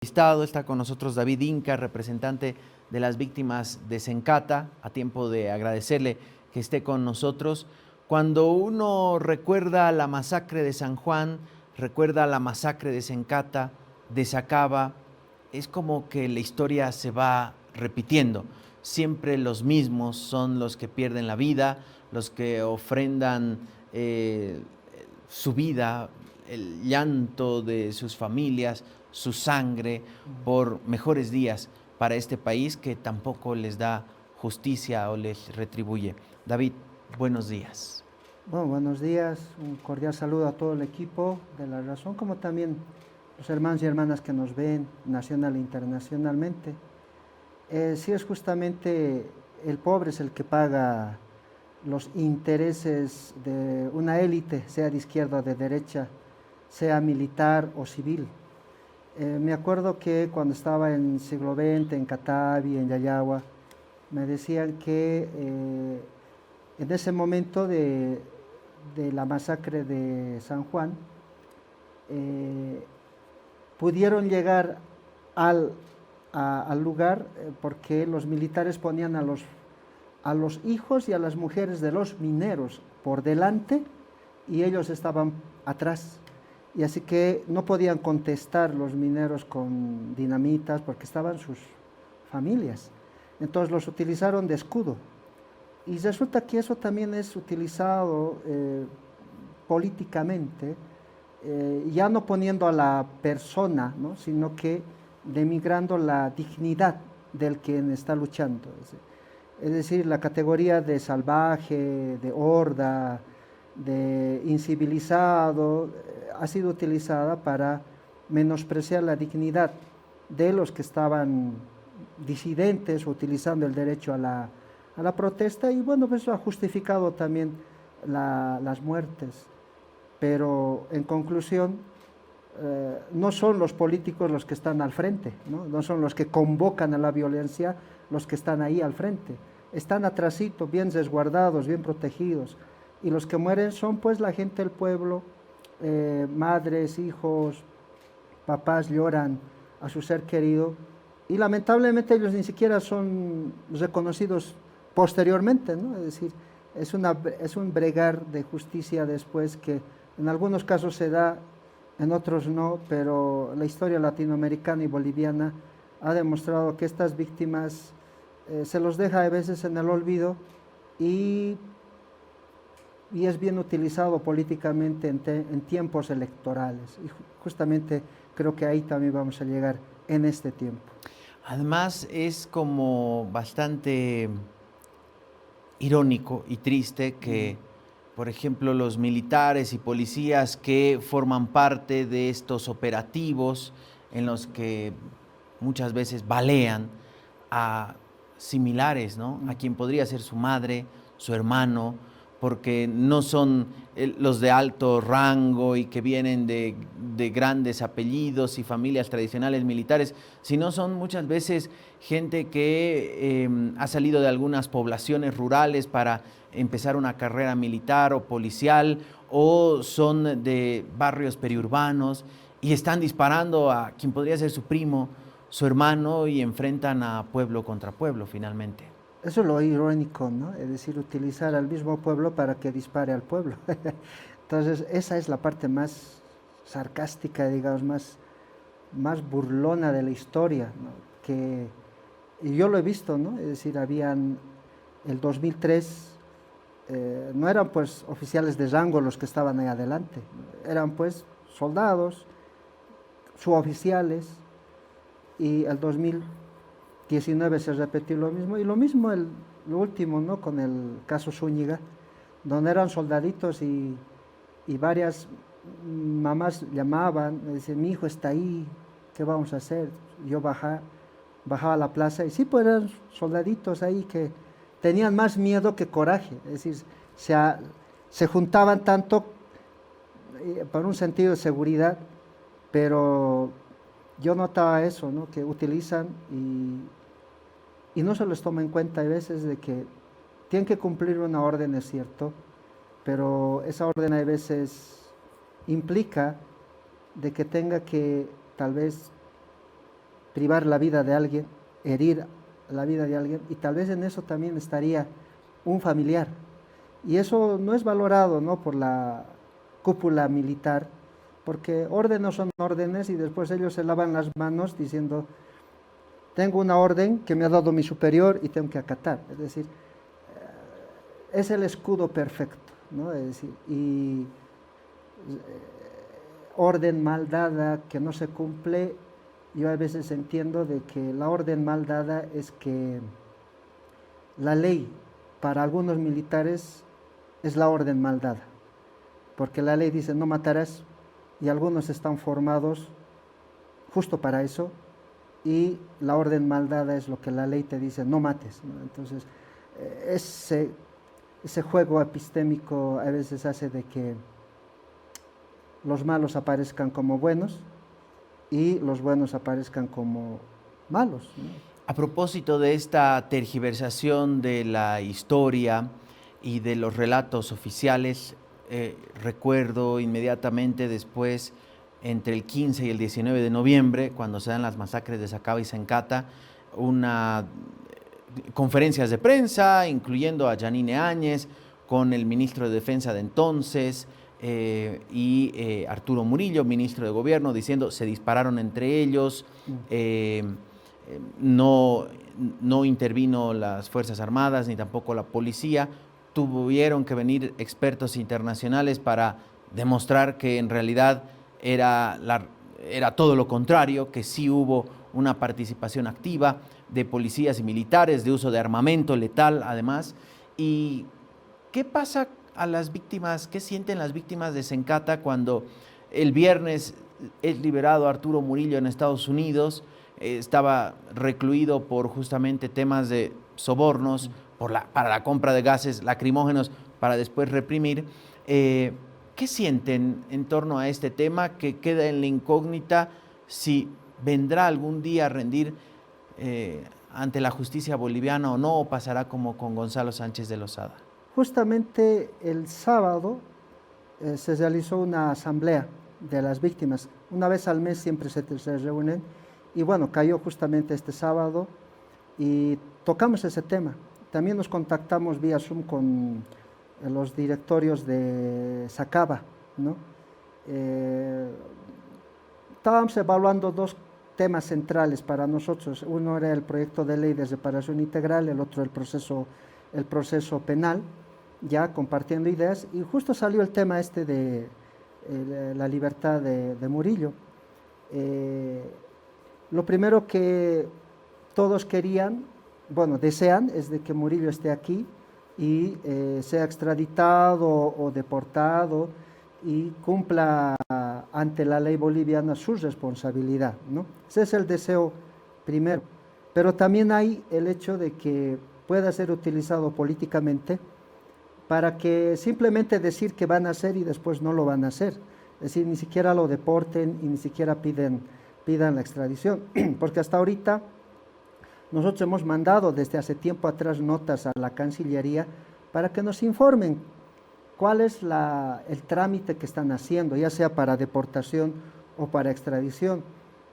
Está con nosotros David Inca, representante de las víctimas de Sencata, a tiempo de agradecerle que esté con nosotros. Cuando uno recuerda la masacre de San Juan, recuerda la masacre de Sencata, de Sacaba, es como que la historia se va repitiendo. Siempre los mismos son los que pierden la vida, los que ofrendan su vida, el llanto de sus familias, su sangre, por mejores días para este país que tampoco les da justicia o les retribuye. David, buenos días. Bueno, buenos días, un cordial saludo a todo el equipo de La Razón, como también los hermanos y hermanas que nos ven nacional e internacionalmente. Sí, es justamente el pobre es el que paga los intereses de una élite, sea de izquierda o de derecha, sea militar o civil. Me acuerdo que cuando estaba en el siglo XX, en Catavi, en Yayagua, me decían que en ese momento de la masacre de San Juan, pudieron llegar al lugar porque los militares ponían a los hijos y a las mujeres de los mineros por delante y ellos estaban atrás. Y así que no podían contestar los mineros con dinamitas porque estaban sus familias. Entonces los utilizaron de escudo. Y resulta que eso también es utilizado políticamente, ya no poniendo a la persona, ¿no?, sino que denigrando la dignidad del quien está luchando. Es decir, la categoría de salvaje, de horda, de incivilizado, ha sido utilizada para menospreciar la dignidad de los que estaban disidentes, utilizando el derecho a la protesta, y bueno, pues eso ha justificado también las muertes. Pero en conclusión, no son los políticos los que están al frente, no son los que convocan a la violencia los que están ahí al frente. Están atrasito, bien resguardados, bien protegidos. Y los que mueren son pues la gente del pueblo, madres, hijos, papás lloran a su ser querido. Y lamentablemente ellos ni siquiera son reconocidos posteriormente, ¿no? Es decir, es un bregar de justicia después que en algunos casos se da, en otros no, pero la historia latinoamericana y boliviana ha demostrado que estas víctimas se los deja a veces en el olvido y es bien utilizado políticamente en tiempos electorales. Y justamente creo que ahí también vamos a llegar en este tiempo. Además, es como bastante irónico y triste que, por ejemplo, los militares y policías que forman parte de estos operativos en los que muchas veces balean a similares, ¿no?, a quien podría ser su madre, su hermano, porque no son los de alto rango y que vienen de grandes apellidos y familias tradicionales militares, sino son muchas veces gente que ha salido de algunas poblaciones rurales para empezar una carrera militar o policial, o son de barrios periurbanos y están disparando a quien podría ser su primo, su hermano, y enfrentan a pueblo contra pueblo finalmente. Eso es lo irónico, ¿no? Es decir, utilizar al mismo pueblo para que dispare al pueblo. Entonces, esa es la parte más sarcástica, digamos, más burlona de la historia, ¿no? Y yo lo he visto, ¿no? Es decir, habían el 2003, no eran pues oficiales de rango los que estaban ahí adelante, eran pues soldados, suboficiales, y el 2019 se repetió lo mismo, y lo mismo lo último, ¿no?, con el caso Zúñiga, donde eran soldaditos y varias mamás llamaban, me decían, mi hijo está ahí, ¿qué vamos a hacer? Yo bajaba a la plaza y sí, pues eran soldaditos ahí que tenían más miedo que coraje, es decir, se juntaban tanto por un sentido de seguridad, pero yo notaba eso, ¿no?, que utilizan y no se les toma en cuenta. Hay veces de que tienen que cumplir una orden, es cierto, pero esa orden a veces implica de que tenga que tal vez privar la vida de alguien, herir la vida de alguien, y tal vez en eso también estaría un familiar. Y eso no es valorado, ¿no?, por la cúpula militar, porque órdenes son órdenes y después ellos se lavan las manos diciendo, tengo una orden que me ha dado mi superior y tengo que acatar. Es decir, es el escudo perfecto, ¿no? Es decir, y orden mal dada que no se cumple, yo a veces entiendo de que la orden mal dada es que la ley para algunos militares es la orden mal dada, porque la ley dice no matarás y algunos están formados justo para eso, y la orden mal dada es lo que la ley te dice no mates, ¿no? Entonces ese juego epistémico a veces hace de que los malos aparezcan como buenos y los buenos aparezcan como malos, ¿no? A propósito de esta tergiversación de la historia y de los relatos oficiales, recuerdo inmediatamente después, entre el 15 y el 19 de noviembre, cuando se dan las masacres de Sacaba y Sencata, conferencias de prensa, incluyendo a Yanine Áñez, con el ministro de Defensa de entonces, y Arturo Murillo, ministro de Gobierno, diciendo se dispararon entre ellos, no intervino las Fuerzas Armadas ni tampoco la policía. Tuvieron que venir expertos internacionales para demostrar que en realidad era todo lo contrario, que sí hubo una participación activa de policías y militares, de uso de armamento letal además. ¿Y qué pasa a las víctimas, qué sienten las víctimas de Sencata cuando el viernes es liberado Arturo Murillo en Estados Unidos? Estaba recluido por justamente temas de sobornos para la compra de gases lacrimógenos para después reprimir. ¿Qué sienten en torno a este tema que queda en la incógnita si vendrá algún día a rendir ante la justicia boliviana o no, o pasará como con Gonzalo Sánchez de Lozada? Justamente el sábado se realizó una asamblea de las víctimas. Una vez al mes siempre se reúnen. Y bueno, cayó justamente este sábado y tocamos ese tema. También nos contactamos vía Zoom con los directorios de Sacaba, ¿no? Estábamos evaluando dos temas centrales para nosotros. Uno era el proyecto de ley de reparación integral, el otro el proceso penal, ya compartiendo ideas, y justo salió el tema este de la libertad de Murillo. Lo primero que todos querían, bueno, desean, es de que Murillo esté aquí y sea extraditado o deportado y cumpla ante la ley boliviana su responsabilidad, ¿no? Ese es el deseo primero. Pero también hay el hecho de que pueda ser utilizado políticamente para que simplemente decir que van a hacer y después no lo van a hacer. Es decir, ni siquiera lo deporten y ni siquiera pidan la extradición, porque hasta ahorita nosotros hemos mandado desde hace tiempo atrás notas a la Cancillería para que nos informen cuál es el trámite que están haciendo, ya sea para deportación o para extradición.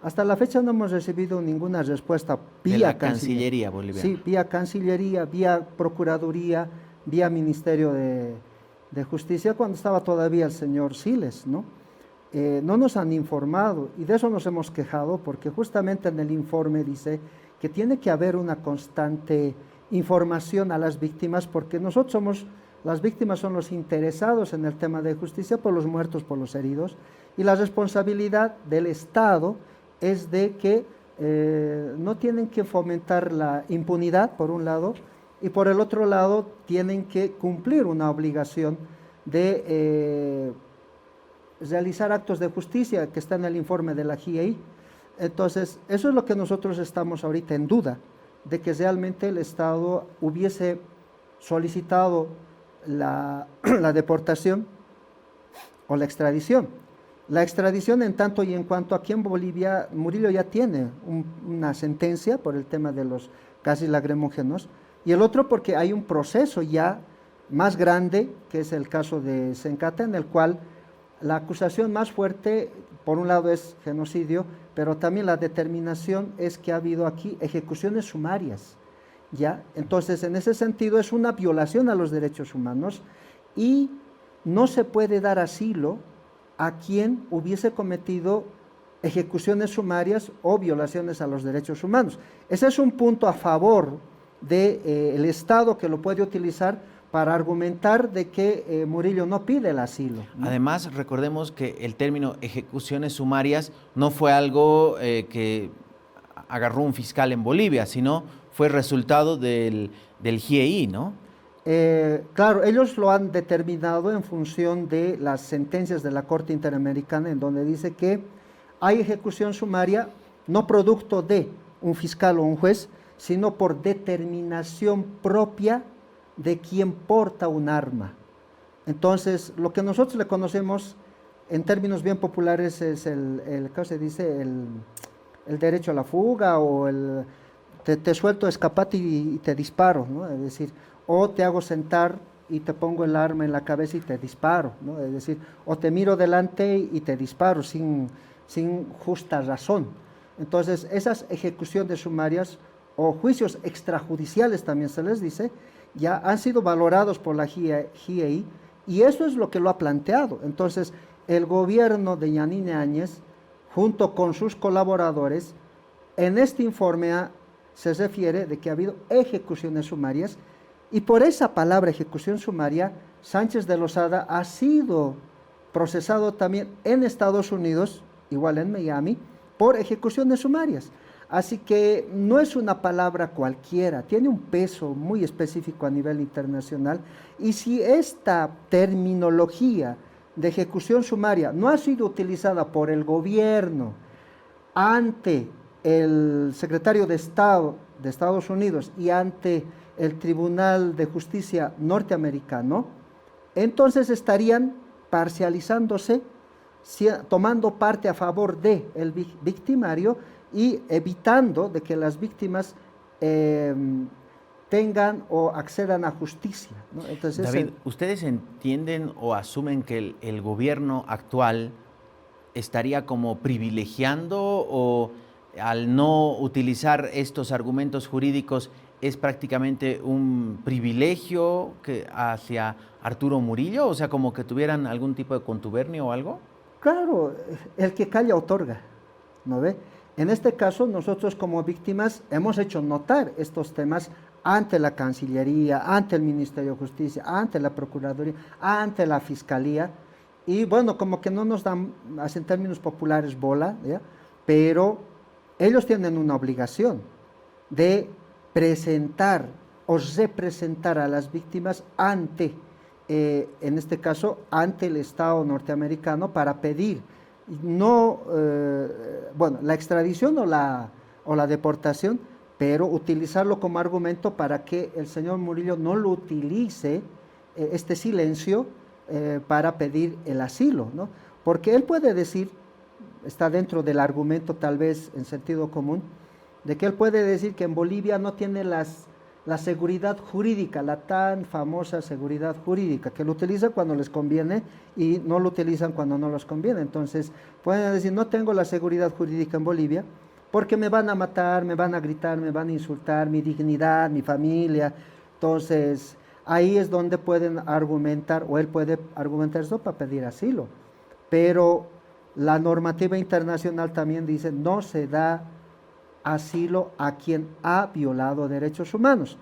Hasta la fecha no hemos recibido ninguna respuesta vía de la Cancillería boliviana. Sí, vía Cancillería, vía Procuraduría, vía Ministerio de Justicia, cuando estaba todavía el señor Siles, ¿no? No nos han informado y de eso nos hemos quejado, porque justamente en el informe dice que tiene que haber una constante información a las víctimas, porque las víctimas son los interesados en el tema de justicia por los muertos, por los heridos, y la responsabilidad del Estado es de que no tienen que fomentar la impunidad, por un lado, y por el otro lado tienen que cumplir una obligación de realizar actos de justicia, que está en el informe de la GIEI. Entonces, eso es lo que nosotros estamos ahorita en duda, de que realmente el Estado hubiese solicitado la deportación o la extradición. La extradición en tanto y en cuanto aquí en Bolivia, Murillo ya tiene una sentencia por el tema de los gases lacrimógenos, y el otro porque hay un proceso ya más grande, que es el caso de Sencata, en el cual la acusación más fuerte por un lado es genocidio, pero también la determinación es que ha habido aquí ejecuciones sumarias, ¿ya? Entonces, en ese sentido es una violación a los derechos humanos y no se puede dar asilo a quien hubiese cometido ejecuciones sumarias o violaciones a los derechos humanos. Ese es un punto a favor del Estado que lo puede utilizar para argumentar de que Murillo no pide el asilo, ¿no? Además, recordemos que el término ejecuciones sumarias no fue algo que agarró un fiscal en Bolivia, sino fue resultado del GIEI, ¿no? Claro, ellos lo han determinado en función de las sentencias de la Corte Interamericana, en donde dice que hay ejecución sumaria no producto de un fiscal o un juez, sino por determinación propia de quien porta un arma. Entonces, lo que nosotros le conocemos en términos bien populares es ¿cómo se dice? El derecho a la fuga o te suelto, escapate y te disparo, ¿no? Es decir, o te hago sentar y te pongo el arma en la cabeza y te disparo, ¿no? Es decir, o te miro delante y te disparo sin justa razón. Entonces, esas ejecuciones sumarias o juicios extrajudiciales también se les dice, ya han sido valorados por la GIEI y eso es lo que lo ha planteado. Entonces, el gobierno de Yanine Áñez, junto con sus colaboradores, en este informe se refiere de que ha habido ejecuciones sumarias y por esa palabra ejecución sumaria, Sánchez de Lozada ha sido procesado también en Estados Unidos, igual en Miami, por ejecuciones sumarias. Así que no es una palabra cualquiera, tiene un peso muy específico a nivel internacional y si esta terminología de ejecución sumaria no ha sido utilizada por el gobierno ante el secretario de Estado de Estados Unidos y ante el Tribunal de Justicia norteamericano, entonces estarían parcializándose, tomando parte a favor del victimario y evitando de que las víctimas tengan o accedan a justicia, ¿no? Entonces, David, ¿ustedes entienden o asumen que el gobierno actual estaría como privilegiando o al no utilizar estos argumentos jurídicos es prácticamente un privilegio hacia Arturo Murillo? O sea, como que tuvieran algún tipo de contubernio o algo. claro, el que calla otorga, ¿no ve? En este caso, nosotros como víctimas hemos hecho notar estos temas ante la Cancillería, ante el Ministerio de Justicia, ante la Procuraduría, ante la Fiscalía, y bueno, como que no nos dan, en términos populares, bola, ¿ya? Pero ellos tienen una obligación de presentar o representar a las víctimas ante, en este caso, ante el Estado norteamericano para pedir no, bueno, la extradición o la deportación, pero utilizarlo como argumento para que el señor Murillo no lo utilice, este silencio, para pedir el asilo, ¿no? Porque él puede decir, está dentro del argumento tal vez en sentido común, de que él puede decir que en Bolivia no tiene la seguridad jurídica, la tan famosa seguridad jurídica, que lo utilizan cuando les conviene y no lo utilizan cuando no les conviene. Entonces, pueden decir, no tengo la seguridad jurídica en Bolivia porque me van a matar, me van a gritar, me van a insultar, mi dignidad, mi familia. Entonces, ahí es donde pueden argumentar, o él puede argumentar eso para pedir asilo. Pero la normativa internacional también dice, no se da asilo a quien ha violado derechos humanos.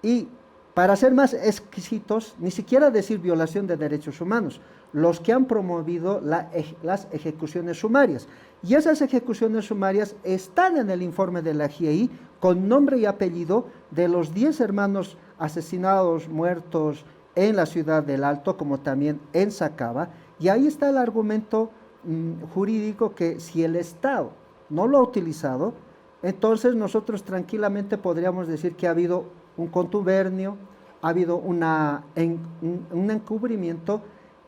Y para ser más exquisitos, ni siquiera decir violación de derechos humanos, los que han promovido las ejecuciones sumarias. Y esas ejecuciones sumarias están en el informe de la GIEI con nombre y apellido de los 10 hermanos asesinados, muertos en la ciudad del Alto, como también en Sacaba. Y ahí está el argumento jurídico que si el Estado no lo ha utilizado, entonces nosotros tranquilamente podríamos decir que ha habido un contubernio, ha habido un encubrimiento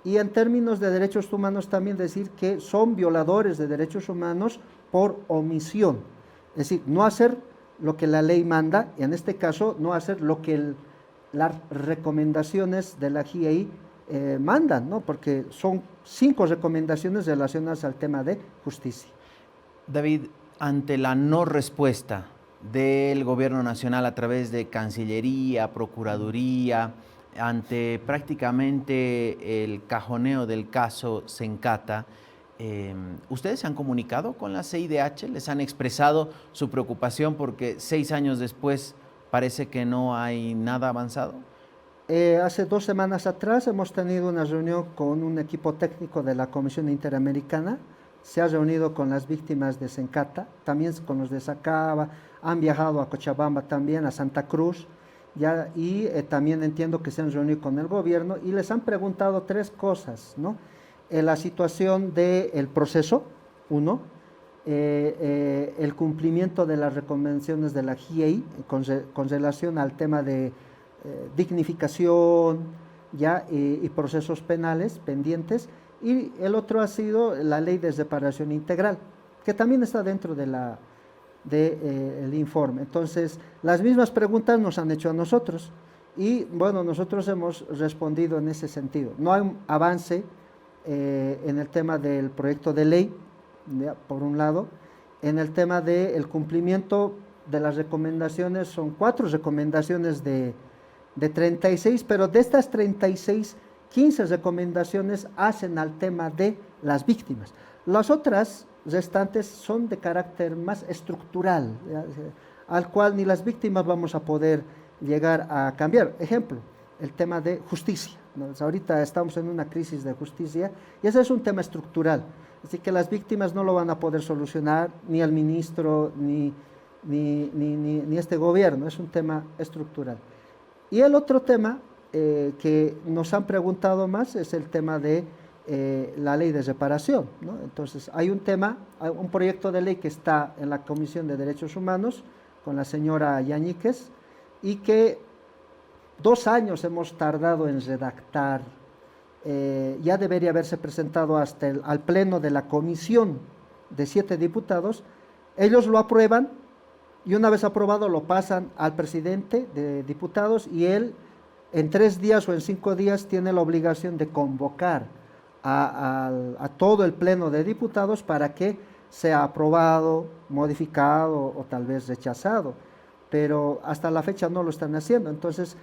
y en términos de derechos humanos también decir que son violadores de derechos humanos por omisión. Es decir, no hacer lo que la ley manda, y en este caso no hacer lo que las recomendaciones de la GIEI mandan, ¿no? Porque son 5 recomendaciones relacionadas al tema de justicia. David, ante la no respuesta del gobierno nacional a través de Cancillería, Procuraduría, ante prácticamente el cajoneo del caso Sencata, ¿ustedes se han comunicado con la CIDH? ¿Les han expresado su preocupación porque 6 años después parece que no hay nada avanzado? Hace 2 semanas atrás hemos tenido una reunión con un equipo técnico de la Comisión Interamericana. Se ha reunido con las víctimas de Sencata, también con los de Sacaba, han viajado a Cochabamba también, a Santa Cruz, ya, y también entiendo que se han reunido con el gobierno y les han preguntado 3 cosas, ¿no? La situación del proceso, 1, el cumplimiento de las recomendaciones de la GIEI con relación al tema de dignificación ya, y procesos penales pendientes, y el otro ha sido la ley de separación integral, que también está dentro de el informe. Entonces, las mismas preguntas nos han hecho a nosotros y, bueno, nosotros hemos respondido en ese sentido. No hay un avance en el tema del proyecto de ley, ya, por un lado. En el tema del cumplimiento de las recomendaciones, son 4 recomendaciones de 36, pero de estas 36, 15 recomendaciones hacen al tema de las víctimas. Las otras restantes son de carácter más estructural, ¿ya? Al cual ni las víctimas vamos a poder llegar a cambiar. Ejemplo, el tema de justicia, ¿no? Ahorita estamos en una crisis de justicia y ese es un tema estructural, así que las víctimas no lo van a poder solucionar ni el ministro ni este gobierno, es un tema estructural. Y el otro tema que nos han preguntado más es el tema de la ley de reparación, ¿no? Entonces, hay un proyecto de ley que está en la Comisión de Derechos Humanos con la señora Yáñiquez y que 2 años hemos tardado en redactar. Ya debería haberse presentado al pleno de la comisión de 7 diputados. Ellos lo aprueban y una vez aprobado lo pasan al presidente de diputados y él en 3 días o en 5 días tiene la obligación de convocar a todo el pleno de diputados para que sea aprobado, modificado o tal vez rechazado, pero hasta la fecha no lo están haciendo. Entonces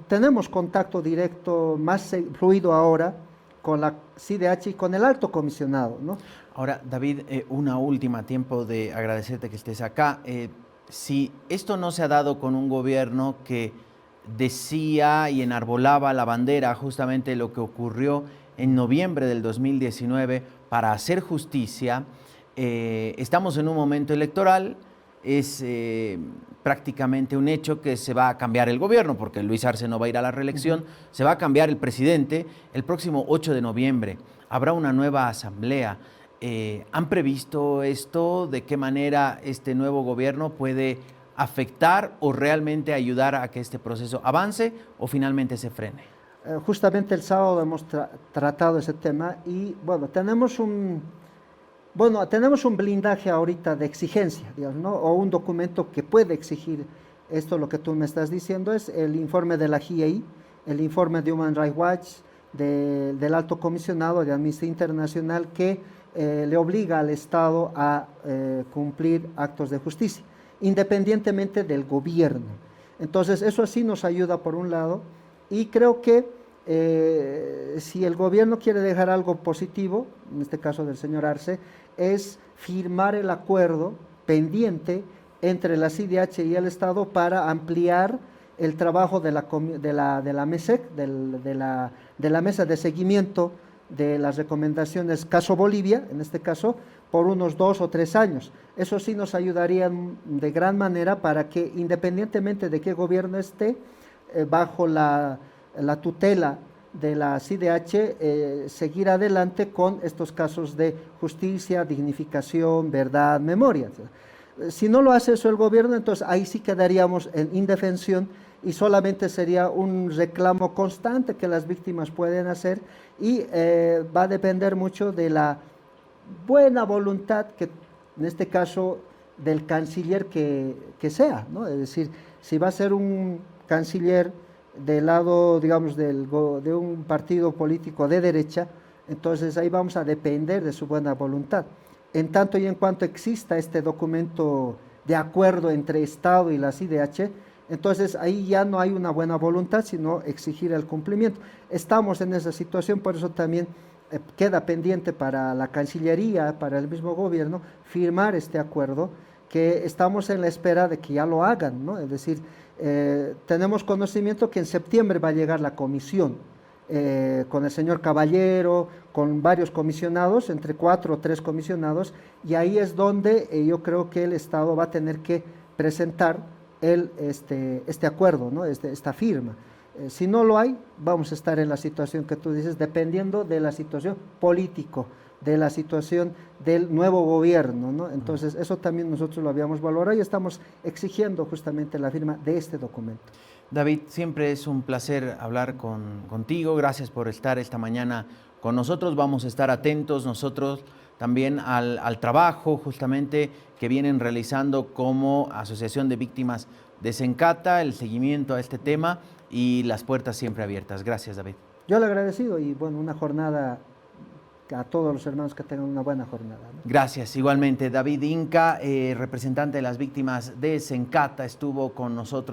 tenemos contacto directo, más fluido ahora con la CIDH y con el alto comisionado, ¿no? Ahora, David, una última, tiempo de agradecerte que estés acá. Si esto no se ha dado con un gobierno que decía y enarbolaba la bandera justamente lo que ocurrió en noviembre del 2019 para hacer justicia, estamos en un momento electoral, es prácticamente un hecho que se va a cambiar el gobierno, porque Luis Arce no va a ir a la reelección, se va a cambiar el presidente el próximo 8 de noviembre, habrá una nueva asamblea. ¿Han previsto esto? ¿De qué manera este nuevo gobierno puede afectar o realmente ayudar a que este proceso avance o finalmente se frene? Justamente el sábado hemos tratado ese tema y bueno, tenemos un blindaje ahorita de exigencia, digamos, ¿no? O un documento que puede exigir esto, lo que tú me estás diciendo, es el informe de la GIEI, el informe de Human Rights Watch, del Alto Comisionado de Amnistía Internacional, que le obliga al Estado a cumplir actos de justicia, independientemente del gobierno. Entonces, eso sí nos ayuda por un lado, y creo que si el gobierno quiere dejar algo positivo, en este caso del señor Arce, es firmar el acuerdo pendiente entre la CIDH y el Estado para ampliar el trabajo de la MESEC, de la Mesa de Seguimiento de las Recomendaciones Caso Bolivia, en este caso, por unos 2 o 3 años. Eso sí nos ayudaría de gran manera para que, independientemente de qué gobierno esté, bajo la tutela de la CIDH, seguir adelante con estos casos de justicia, dignificación, verdad, memoria. Si no lo hace eso el gobierno, entonces ahí sí quedaríamos en indefensión y solamente sería un reclamo constante que las víctimas pueden hacer y va a depender mucho de la buena voluntad que, en este caso, del canciller que sea, ¿no? Es decir, si va a ser un canciller del lado, digamos, de un partido político de derecha, entonces ahí vamos a depender de su buena voluntad. En tanto y en cuanto exista este documento de acuerdo entre Estado y las IDH, entonces ahí ya no hay una buena voluntad, sino exigir el cumplimiento. Estamos en esa situación, por eso también queda pendiente para la Cancillería, para el mismo gobierno, firmar este acuerdo, que estamos en la espera de que ya lo hagan, ¿no? Es decir, tenemos conocimiento que en septiembre va a llegar la comisión, con el señor Caballero, con varios comisionados, entre 4 o 3 comisionados, y ahí es donde yo creo que el Estado va a tener que presentar este acuerdo, ¿no? Esta firma. Si no lo hay, vamos a estar en la situación que tú dices, dependiendo de la situación político, de la situación del nuevo gobierno, ¿no? Entonces, eso también nosotros lo habíamos valorado y estamos exigiendo justamente la firma de este documento. David, siempre es un placer hablar contigo. Gracias por estar esta mañana con nosotros. Vamos a estar atentos nosotros también al trabajo justamente que vienen realizando como Asociación de Víctimas de Sencata, el seguimiento a este tema y las puertas siempre abiertas. Gracias, David. Yo le agradecido y bueno, una jornada a todos los hermanos que tengan una buena jornada, ¿no? Gracias, igualmente. David Inca, representante de las víctimas de Sencata, estuvo con nosotros.